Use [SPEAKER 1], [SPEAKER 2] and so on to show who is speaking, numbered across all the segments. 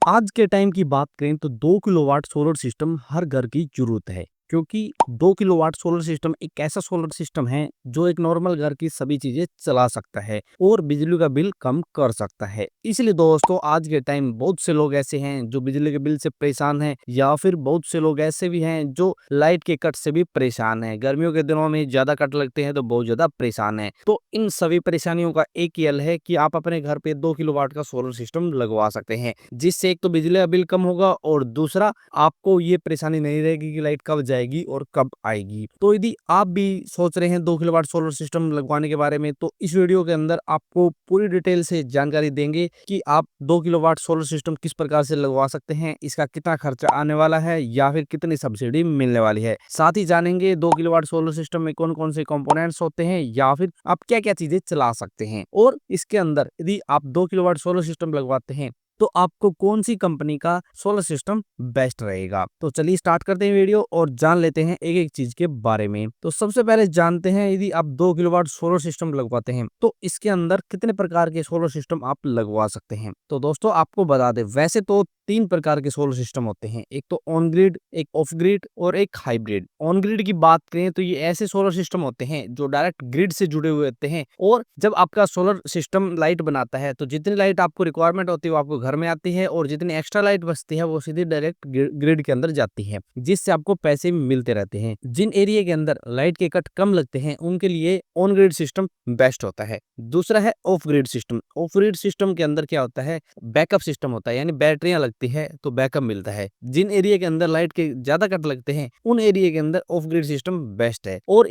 [SPEAKER 1] आज के टाइम की बात करें तो 2 किलोवाट सोलर सिस्टम हर घर की जरूरत है, क्योंकि 2 किलोवाट सोलर सिस्टम एक ऐसा सोलर सिस्टम है जो एक नॉर्मल घर की सभी चीजें चला सकता है और बिजली का बिल कम कर सकता है। इसलिए दोस्तों आज के टाइम बहुत से लोग ऐसे हैं जो बिजली के बिल से परेशान हैं, या फिर बहुत से लोग ऐसे भी हैं जो लाइट के कट से भी परेशान हैं। गर्मियों के दिनों में ज्यादा कट लगते हैं तो बहुत ज्यादा परेशान है। तो इन सभी परेशानियों का एक ही हल है कि आप अपने घर पे 2 किलोवाट का सोलर सिस्टम लगवा सकते हैं, जिससे एक तो बिजली का बिल कम होगा और दूसरा आपको ये परेशानी नहीं रहेगी कि लाइट कब जाएगी और कब आएगी। तो यदि आप भी सोच रहे हैं 2 किलोवाट सोलर सिस्टम लगवाने के बारे में, तो इस वीडियो के अंदर आपको पूरी डिटेल से जानकारी देंगे कि आप 2 किलोवाट सोलर सिस्टम किस प्रकार से लगवा सकते हैं, इसका कितना खर्चा आने वाला है या फिर कितनी सब्सिडी मिलने वाली है। साथ ही जानेंगे 2 किलोवाट सोलर सिस्टम में कौन कौन से कंपोनेंट्स होते हैं या फिर आप क्या क्या चीजें चला सकते हैं, और इसके अंदर यदि आप 2 किलोवाट सोलर सिस्टम लगवाते हैं तो आपको कौन सी कंपनी का सोलर सिस्टम बेस्ट रहेगा। तो चलिए स्टार्ट करते हैं वीडियो और जान लेते हैं एक एक चीज के बारे में। तो सबसे पहले जानते हैं, यदि आप 2 किलोवाट सोलर सिस्टम लगवाते हैं तो इसके अंदर कितने प्रकार के सोलर सिस्टम आप लगवा सकते हैं। तो दोस्तों आपको बता दें, वैसे तो 3 प्रकार के सोलर सिस्टम होते हैं, एक तो ऑन ग्रिड, एक ऑफ ग्रिड और एक हाइब्रिड। ऑन ग्रिड की बात करें तो ये ऐसे सोलर सिस्टम होते हैं जो डायरेक्ट ग्रिड से जुड़े हुए होते हैं, और जब आपका सोलर सिस्टम लाइट बनाता है तो जितनी लाइट आपको रिक्वायरमेंट होती है वो आपको घर में आती है, और जितनी एक्स्ट्रा लाइट बचती है वो सीधी डायरेक्ट ग्रिड के अंदर जाती है, जिससे आपको पैसे मिलते रहते हैं। जिन एरिया के अंदर लाइट के कट कम लगते हैं उनके लिए ऑन ग्रिड सिस्टम बेस्ट होता है। दूसरा है of grid system. Of grid system के अंदर क्या होता है, बैकअप सिस्टम होता है, यानी बैटरियां लगती है तो बैकअप मिलता है। जिन एरिया के अंदर लाइट के ज्यादा कट लगते हैं उन एरिया के अंदर ऑफ ग्रिड सिस्टम बेस्ट है, और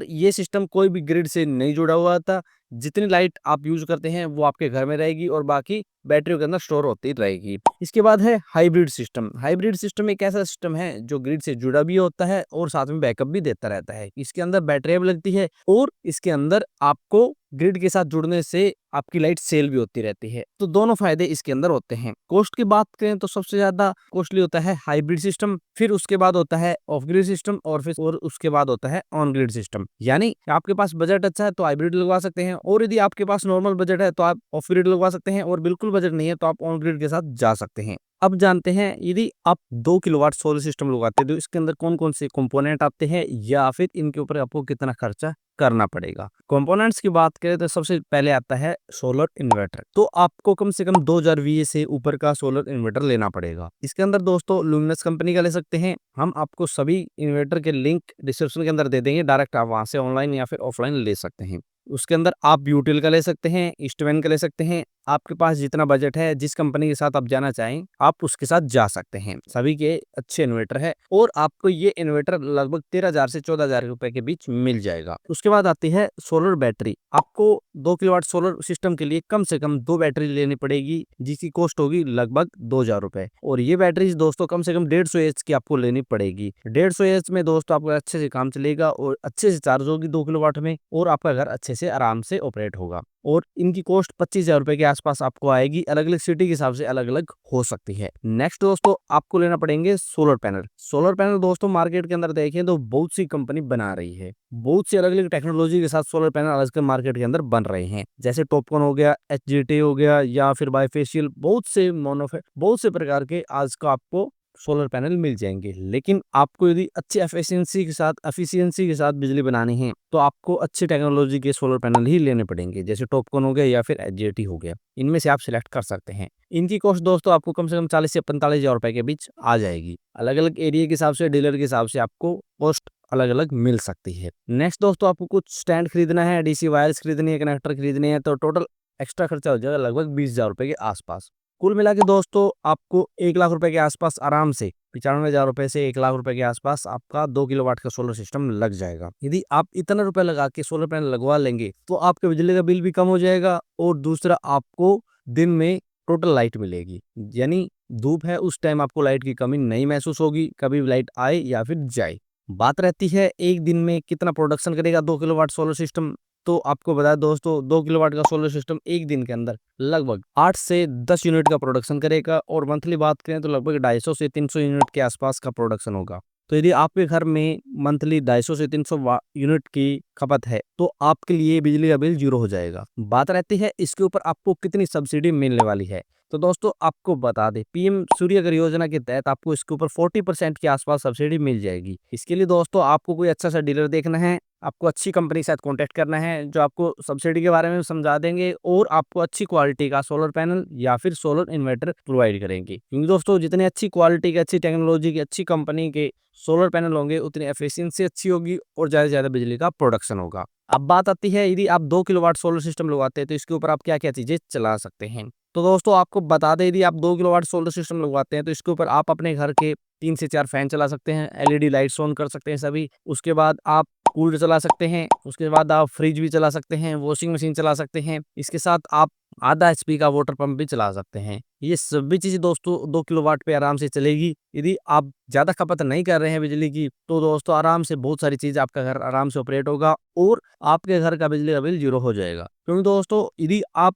[SPEAKER 1] ये सिस्टम कोई भी ग्रिड से नहीं जुड़ा हुआ था। जितनी लाइट आप यूज करते हैं वो आपके घर में रहेगी और बाकी बैटरियों के अंदर स्टोर होती रहेगी। इसके बाद है हाइब्रिड सिस्टम। हाइब्रिड सिस्टम एक ऐसा सिस्टम है जो ग्रिड से जुड़ा भी होता है और साथ में बैकअप भी देता रहता है। इसके अंदर बैटरियां भी लगती है और इसके अंदर आपको ग्रिड के साथ जुड़ने से आपकी लाइट सेल भी होती रहती है। तो दोनों फायदे इसके अंदर होते हैं। कॉस्ट की बात करें तो सबसे ज्यादा कॉस्टली होता है हाइब्रिड सिस्टम, फिर उसके बाद होता है ऑफ ग्रिड सिस्टम, और उसके बाद होता है ऑन ग्रिड सिस्टम। यानी आपके पास बजट अच्छा है तो हाइब्रिड लगवा सकते हैं, और यदि आपके पास नॉर्मल बजट है तो आप ऑफ ग्रिड लगवा सकते हैं, और बिल्कुल बजट नहीं है तो आप ऑन ग्रिड के साथ जा सकते हैं। अब जानते हैं, यदि आप 2 किलोवाट सोलर सिस्टम लगवाते हैं तो इसके अंदर कौन कौन से कंपोनेंट आते हैं या फिर इनके ऊपर आपको कितना खर्चा करना पड़ेगा। कंपोनेंट्स की बात करें तो सबसे पहले आता है सोलर इन्वर्टर। तो आपको कम से कम 2000 VA से ऊपर का सोलर इन्वर्टर लेना पड़ेगा। इसके अंदर दोस्तों लुमिनस कंपनी का ले सकते हैं। हम आपको सभी इन्वर्टर के लिंक डिस्क्रिप्शन के अंदर दे देंगे, डायरेक्ट आप वहां से ऑनलाइन या फिर ऑफलाइन ले सकते हैं। उसके अंदर आप ब्यूटेल का ले सकते हैं, ईस्टवेन का ले सकते हैं। आपके पास जितना बजट है, जिस कंपनी के साथ आप जाना चाहें आप उसके साथ जा सकते हैं। सभी के अच्छे इन्वर्टर है और आपको ये इन्वर्टर लगभग 13,000 से 14,000 रुपए के बीच मिल जाएगा। उसके बाद आती है सोलर बैटरी। आपको 2 किलोवाट सोलर सिस्टम के लिए कम से कम 2 बैटरी लेनी पड़ेगी, जिसकी कॉस्ट होगी लगभग 2,000 रुपए। और ये बैटरी दोस्तों कम से कम 150 एच की आपको लेनी पड़ेगी। 150 एच में दोस्तों आपका अच्छे से काम चलेगा और अच्छे से चार्ज होगी 2 किलोवाट में, और आपका घर अच्छे से आराम से ऑपरेट होगा। और इनकी कॉस्ट 25,000 रुपए के आसपास आपको आएगी। अलग अलग सिटी के हिसाब से अलग अलग हो सकती है। नेक्स्ट दोस्तों आपको लेना पड़ेंगे सोलर पैनल। सोलर पैनल दोस्तों मार्केट के अंदर देखें तो बहुत सी कंपनी बना रही है, बहुत सी अलग अलग टेक्नोलॉजी के साथ सोलर पैनल आजकल मार्केट के अंदर बन रहे हैं, जैसे टॉपकॉन हो गया, HGT हो गया, या फिर बायफेशियल। बहुत से प्रकार के आज का आपको सोलर पैनल मिल जाएंगे। लेकिन आपको यदि अच्छी एफिशिएंसी के साथ बिजली बनानी है तो आपको अच्छी टेक्नोलॉजी के सोलर पैनल ही लेने पड़ेंगे, जैसे टॉपकॉन हो गया या फिर HGT हो गया। इनमें से आप सिलेक्ट कर सकते हैं। इनकी कॉस्ट दोस्तों आपको कम से कम 40 से 45,000 रुपए के बीच आ जाएगी। अलग अलग एरिया के हिसाब से, डीलर के हिसाब से आपको कॉस्ट अलग अलग मिल सकती है। नेक्स्ट दोस्तों आपको कुछ स्टैंड खरीदना है, DC वायर्स खरीदनी है, कनेक्टर खरीदने हैं, तो टोटल एक्स्ट्रा खर्चा हो जाएगा लगभग 20,000 रुपए के आसपास। कुल मिला के दोस्तों आपको 1 लाख रुपए के आसपास आराम से 95,000 रुपए से 1 लाख रुपए के आसपास आपका 2 किलोवाट का सोलर सिस्टम लग जाएगा। यदि आप इतना रुपए लगा के सोलर पैनल लगवा लेंगे तो आपके बिजली का बिल भी कम हो जाएगा, और दूसरा आपको दिन में टोटल लाइट मिलेगी। यानी धूप है उस टाइम आपको लाइट की कमी नहीं महसूस होगी, कभी भी लाइट आए या फिर जाए। बात रहती है एक दिन में कितना प्रोडक्शन करेगा 2 किलोवाट सोलर सिस्टम। तो आपको बता दोस्तों 2 किलोवाट का सोलर सिस्टम एक दिन के अंदर लगभग 8 से 10 यूनिट का प्रोडक्शन करेगा, और मंथली बात करें तो लगभग 250 से 300 यूनिट के आसपास का प्रोडक्शन होगा। तो यदि आपके घर में मंथली 250 से 300 यूनिट की खपत है तो आपके लिए बिजली का बिल 0 हो जाएगा। बात रहती है इसके ऊपर आपको कितनी सब्सिडी मिलने वाली है। तो दोस्तों आपको बता दें, पीएम सूर्यघर योजना के तहत आपको इसके ऊपर 40% के आसपास सब्सिडी मिल जाएगी। इसके लिए दोस्तों आपको कोई अच्छा सा डीलर देखना है, आपको अच्छी कंपनी के साथ कॉन्टेक्ट करना है जो आपको सब्सिडी के बारे में समझा देंगे और आपको अच्छी क्वालिटी का सोलर पैनल या फिर सोलर इन्वर्टर प्रोवाइड करेंगे। क्योंकि दोस्तों जितनी अच्छी क्वालिटी की, अच्छी टेक्नोलॉजी की, अच्छी कंपनी के सोलर पैनल होंगे उतनी एफिशिएंसी अच्छी होगी और ज़्यादा से ज़्यादा बिजली का प्रोडक्शन होगा। अब बात आती है, यदि आप 2 किलोवाट सोलर सिस्टम लगवाते हैं तो इसके ऊपर आप क्या-क्या चीज़ें चला सकते हैं। तो दोस्तों आपको बता दें, यदि आप 2 किलोवाट सोलर सिस्टम लगवाते हैं तो इसके ऊपर आप अपने घर के 3 से 4 फैन चला सकते हैं, एलईडी लाइट्स ऑन कर सकते हैं सभी। उसके बाद आप कूलर चला सकते हैं, उसके बाद आप फ्रिज भी चला सकते हैं, वॉशिंग मशीन चला सकते हैं। इसके साथ आप आधा एचपी का वाटर पंप भी चला सकते हैं। ये सभी चीज़ें दोस्तों 2 किलोवाट पे आराम से चलेगी। यदि आप ज़्यादा खपत नहीं कर रहे हैं बिजली की तो दोस्तों आराम से बहुत सारी चीज़ आपका घर आराम से ऑपरेट होगा और आपके घर का बिजली का बिल 0 हो जाएगा। क्योंकि दोस्तों यदि आप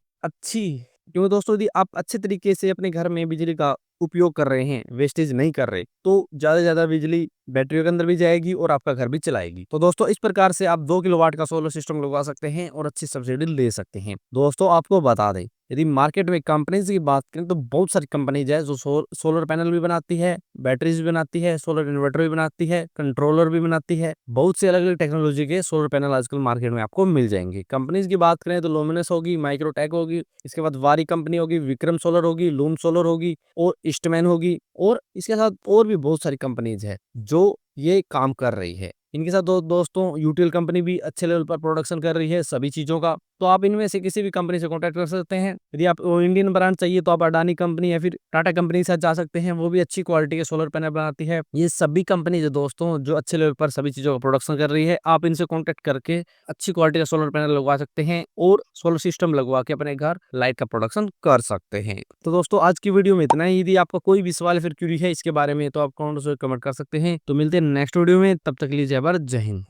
[SPEAKER 1] अच्छे तरीके से अपने घर में बिजली का उपयोग कर रहे हैं, वेस्टेज नहीं कर रहे, तो ज़्यादा से ज़्यादा बिजली बैटरियों के अंदर भी जाएगी और आपका घर भी चलाएगी। तो दोस्तों इस प्रकार से आप 2 किलोवाट का सोलर सिस्टम लगवा सकते हैं और अच्छी सब्सिडी ले सकते हैं। दोस्तों आपको बता दें, यदि मार्केट में कंपनीज की बात करें तो बहुत सारी कंपनीज है जो सोलर पैनल भी बनाती है, बैटरीज भी बनाती है, सोलर इन्वर्टर भी बनाती है, कंट्रोलर भी बनाती है। बहुत से अलग अलग टेक्नोलॉजी के सोलर पैनल आजकल मार्केट में आपको मिल जाएंगे। कंपनीज की बात करें तो लुमिनस होगी, माइक्रोटेक होगी, इसके बाद वारी कंपनी होगी, विक्रम सोलर होगी, लूम सोलर होगी और ईस्टमैन होगी और इसके साथ और भी बहुत सारी कंपनीज है जो ये काम कर रही है। इनके साथ दोस्तों यूटीएल कंपनी भी अच्छे लेवल पर प्रोडक्शन कर रही है सभी चीज़ों का। तो आप इनमें से किसी भी कंपनी से कॉन्टैक्ट कर सकते हैं। यदि आप इंडियन ब्रांड चाहिए तो आप अडानी कंपनी या फिर टाटा कंपनी के साथ जा सकते हैं, वो भी अच्छी क्वालिटी के सोलर पैनल बनाती है। ये सभी कंपनी जो दोस्तों जो अच्छे लेवल पर सभी चीज़ों का प्रोडक्शन कर रही है, आप इनसे कॉन्टैक्ट करके अच्छी क्वालिटी का सोलर पैनल लगवा सकते हैं और सोलर सिस्टम लगवा के अपने घर लाइट का प्रोडक्शन कर सकते हैं। तो दोस्तों आज की वीडियो में इतना ही। यदि आपका कोई भी सवाल फिर क्यूरी है इसके बारे में तो आप कमेंट कर सकते हैं। तो मिलते हैं नेक्स्ट वीडियो में, तब तक के लिए जय भारत, जय हिंद।